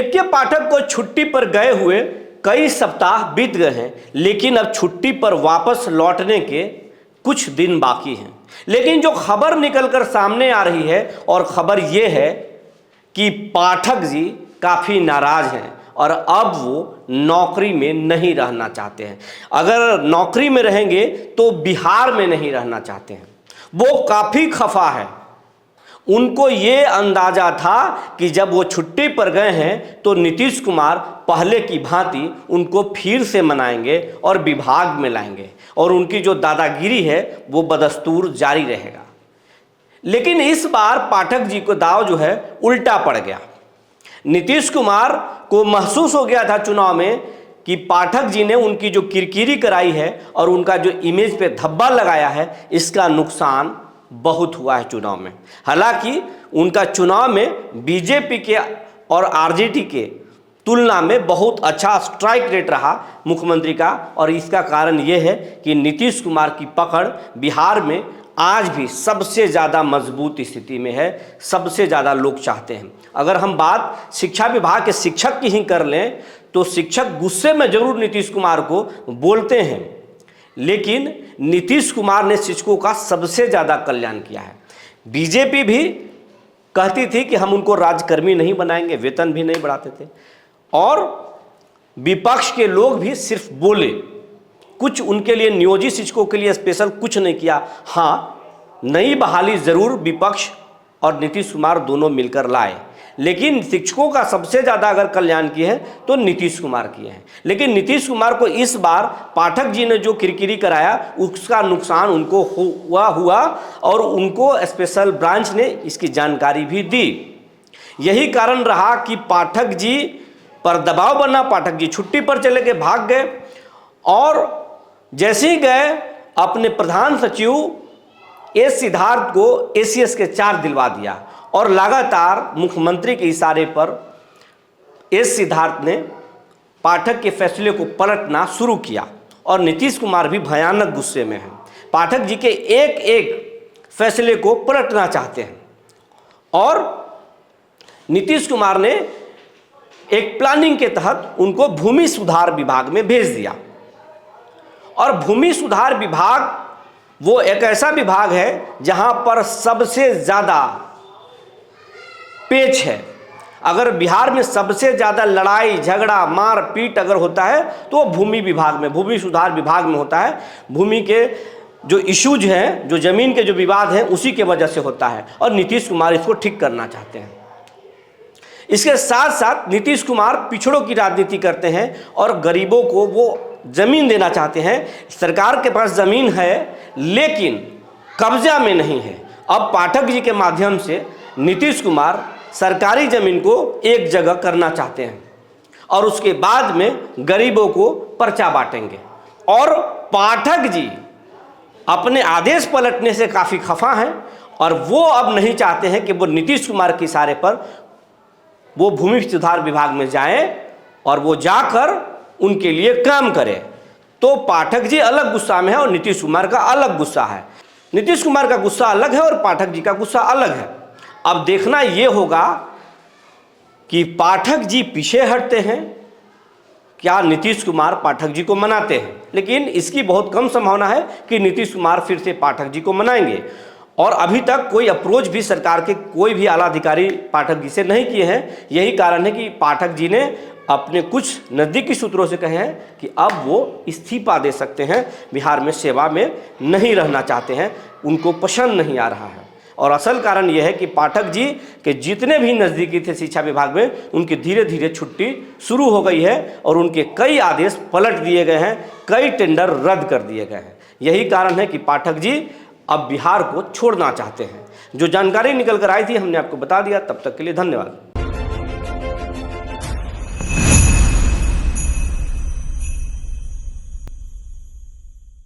के पाठक को छुट्टी पर गए हुए कई सप्ताह बीत गए हैं, लेकिन अब छुट्टी पर वापस लौटने के कुछ दिन बाकी हैं। लेकिन जो खबर निकलकर सामने आ रही है, और खबर यह है कि पाठक जी काफ़ी नाराज हैं और अब वो नौकरी में नहीं रहना चाहते हैं। अगर नौकरी में रहेंगे तो बिहार में नहीं रहना चाहते हैं। वो काफ़ी खफा है। उनको ये अंदाजा था कि जब वो छुट्टी पर गए हैं तो नीतीश कुमार पहले की भांति उनको फिर से मनाएंगे और विभाग में लाएंगे और उनकी जो दादागिरी है वो बदस्तूर जारी रहेगा। लेकिन इस बार पाठक जी को दाव जो है उल्टा पड़ गया। नीतीश कुमार को महसूस हो गया था चुनाव में कि पाठक जी ने उनकी जो किरकिरी कराई है और उनका जो इमेज पे धब्बा लगाया है, इसका नुकसान बहुत हुआ है चुनाव में। हालांकि उनका चुनाव में बीजेपी के और आरजेडी के तुलना में बहुत अच्छा स्ट्राइक रेट रहा मुख्यमंत्री का, और इसका कारण यह है कि नीतीश कुमार की पकड़ बिहार में आज भी सबसे ज़्यादा मजबूत स्थिति में है, सबसे ज़्यादा लोग चाहते हैं। अगर हम बात शिक्षा विभाग के शिक्षक की ही कर लें तो शिक्षक गुस्से में जरूर नीतीश कुमार को बोलते हैं, लेकिन नीतीश कुमार ने शिक्षकों का सबसे ज़्यादा कल्याण किया है। बीजेपी भी कहती थी कि हम उनको राजकर्मी नहीं बनाएंगे, वेतन भी नहीं बढ़ाते थे, और विपक्ष के लोग भी सिर्फ बोले, कुछ उनके लिए नियोजित शिक्षकों के लिए स्पेशल कुछ नहीं किया। हाँ, नई बहाली ज़रूर विपक्ष और नीतीश कुमार दोनों मिलकर लाए, लेकिन शिक्षकों का सबसे ज़्यादा अगर कल्याण किए हैं तो नीतीश कुमार किए हैं। लेकिन नीतीश कुमार को इस बार पाठक जी ने जो किरकिरी कराया उसका नुकसान उनको हुआ और उनको स्पेशल ब्रांच ने इसकी जानकारी भी दी। यही कारण रहा कि पाठक जी पर दबाव बना। पाठक जी छुट्टी पर चले गए, भाग गए, और जैसे ही गए अपने प्रधान सचिव एस सिद्धार्थ को एसीएस के चार्ज दिलवा दिया, और लगातार मुख्यमंत्री के इशारे पर एस सिद्धार्थ ने पाठक के फैसले को पलटना शुरू किया, और नीतीश कुमार भी भयानक गुस्से में हैं। पाठक जी के एक एक फैसले को पलटना चाहते हैं, और नीतीश कुमार ने एक प्लानिंग के तहत उनको भूमि सुधार विभाग में भेज दिया। और भूमि सुधार विभाग वो एक ऐसा विभाग है जहां पर सबसे ज़्यादा पेच है। अगर बिहार में सबसे ज़्यादा लड़ाई झगड़ा मारपीट अगर होता है तो भूमि विभाग में, भूमि सुधार विभाग में होता है। भूमि के जो इश्यूज हैं, जो ज़मीन के जो विवाद हैं, उसी के वजह से होता है, और नीतीश कुमार इसको ठीक करना चाहते हैं। इसके साथ साथ नीतीश कुमार पिछड़ों की राजनीति करते हैं और गरीबों को वो ज़मीन देना चाहते हैं। सरकार के पास ज़मीन है लेकिन कब्जा में नहीं है। अब पाठक जी के माध्यम से नीतीश कुमार सरकारी ज़मीन को एक जगह करना चाहते हैं, और उसके बाद में गरीबों को पर्चा बांटेंगे। और पाठक जी अपने आदेश पलटने से काफ़ी खफा हैं, और वो अब नहीं चाहते हैं कि वो नीतीश कुमार के इशारे पर वो भूमि सुधार विभाग में जाएं और वो जाकर उनके लिए काम करें। तो पाठक जी अलग गुस्सा में है और नीतीश कुमार का अलग गुस्सा है। नीतीश कुमार का गुस्सा अलग है और पाठक जी का गुस्सा अलग है। अब देखना ये होगा कि पाठक जी पीछे हटते हैं, क्या नीतीश कुमार पाठक जी को मनाते हैं। लेकिन इसकी बहुत कम संभावना है कि नीतीश कुमार फिर से पाठक जी को मनाएंगे, और अभी तक कोई अप्रोच भी सरकार के कोई भी आला अधिकारी पाठक जी से नहीं किए हैं। यही कारण है कि पाठक जी ने अपने कुछ नज़दीकी सूत्रों से कहे हैं कि अब वो इस्तीफा दे सकते हैं, बिहार में सेवा में नहीं रहना चाहते हैं, उनको पसंद नहीं आ रहा है। और असल कारण यह है कि पाठक जी के जितने भी नज़दीकी थे शिक्षा विभाग में, उनकी धीरे धीरे छुट्टी शुरू हो गई है और उनके कई आदेश पलट दिए गए हैं, कई टेंडर रद्द कर दिए गए हैं। यही कारण है कि पाठक जी अब बिहार को छोड़ना चाहते हैं। जो जानकारी निकल कर आई थी हमने आपको बता दिया। तब तक के लिए धन्यवाद।